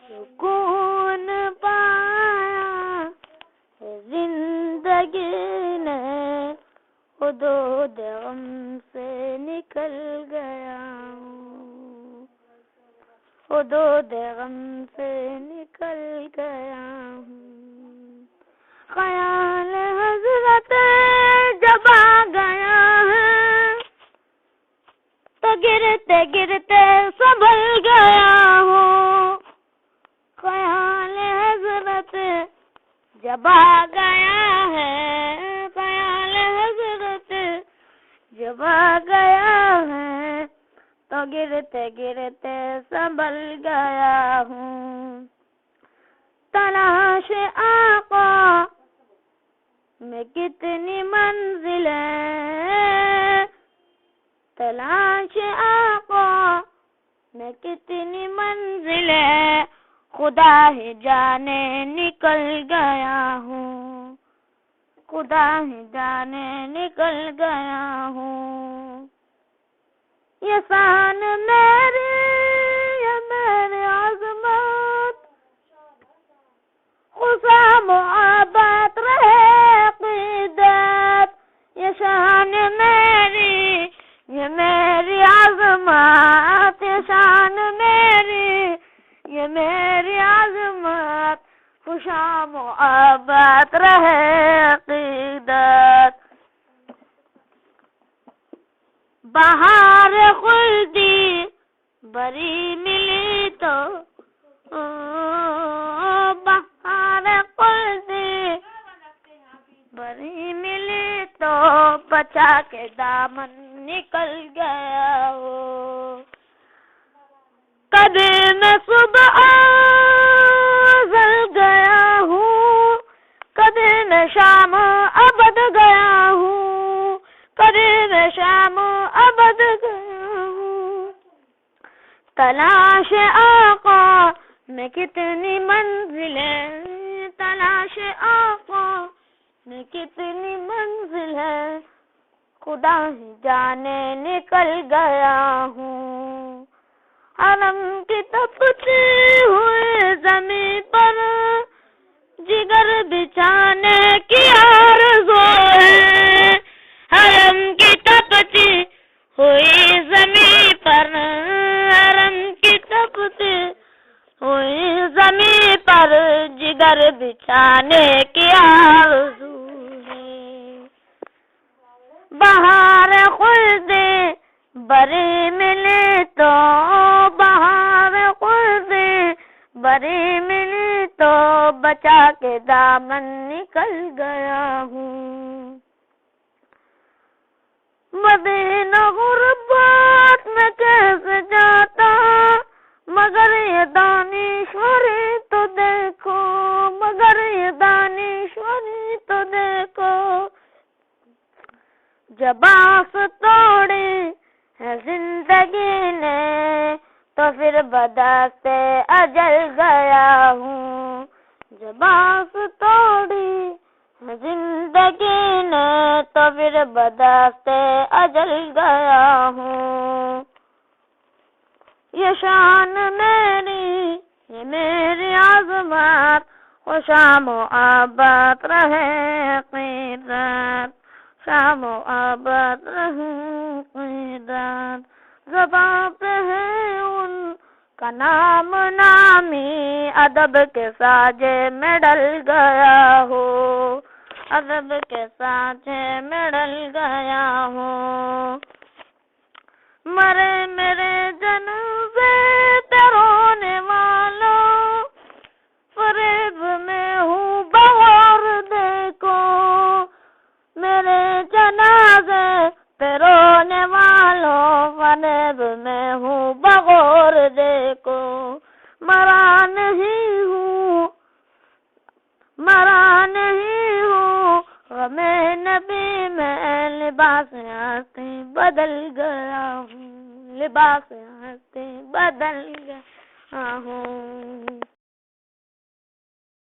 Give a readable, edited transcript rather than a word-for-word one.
سکون پایا زندگی نے، حدود غم سے نکل گیا ہوں، حدود غم سے نکل گیا ہوں۔ خیال حضرت جب آ گیا ہے تو گرتے گرتے سنبھل گیا ہوں، خیال حضرت جب آ گیا ہے، خیال حضرت جب آ گیا ہے تو گرتے گرتے سنبھل گیا ہوں۔ تلاش آقا میں کتنی منزلیں، تلاش آقا میں کتنی منزلیں، خدا ہی جانے نکل گیا ہوں، خدا ہی جانے نکل گیا ہوں۔ یہ شان میری، یہ میری عظمت، خشام و آباد رہے عقیدت۔ یہ شان میری، یہ میری عظمت، یہ شان میری، یہ میری عظمت، خشام و آباد رہے عقیدت۔ بہار خلدی بری ملی تو، بہار خلدی بری ملی تو، بچا کے دامن نکل گیا ہو۔ کبھی میں صبح ازل گیا ہوں، کبھی میں شام ابد گیا ہوں، کبھی میں شام ابد گیا ہوں۔ تلاش آقا میں کتنی منزلیں، تلاش آقا میں کتنی منزلیں، خدا ہی جانے نکل گیا ہوں۔ حرم کی تپتی ہوئی زمین پر جگر بچھانے کی آرزو ہے، حرم کی تپتی ہوئی زمین پر، حرم کی تپتی ہوئی زمین پر جگر بچھانے کی آرزو ہے۔ بہار خلد بری ملی تو، بہار خلد بری ملی تو، بچا کے دامن نکل گیا ہوں۔ مدینہ غربت میں کیسے جاتا، مگر یہ دانشوری تو دیکھو، مگر یہ دانشوری تو دیکھو۔ جب آس توڑی ہے زندگی نے تو پھر بدست اجل گیا ہوں، جب آس توڑی ہے زندگی نے تو پھر بدست اجل گیا ہوں۔ یہ شان میری، یہ میری عظمت، خشام و آباد رہے عقیدت، شام و آباد رہے عقیدت۔ زباں پہ ہے ان کا نام نامی، ادب کے سانچے میں ڈل گیا ہو، ادب کے سانچے میں ڈل گیا ہو۔ مرے میرے جنازے پہ رونے والوں، فریب میں ہوں بغور دیکھو، میرے جنازے پہ رونے والوں، فریب میں ہوں بغور دیکھو۔ مرا نہیں ہوں، مرا نہیں ہوں، غم نبی میں لباس ہستی بدل گیا ہوں، لباس ہستی بدل گیا ہوں۔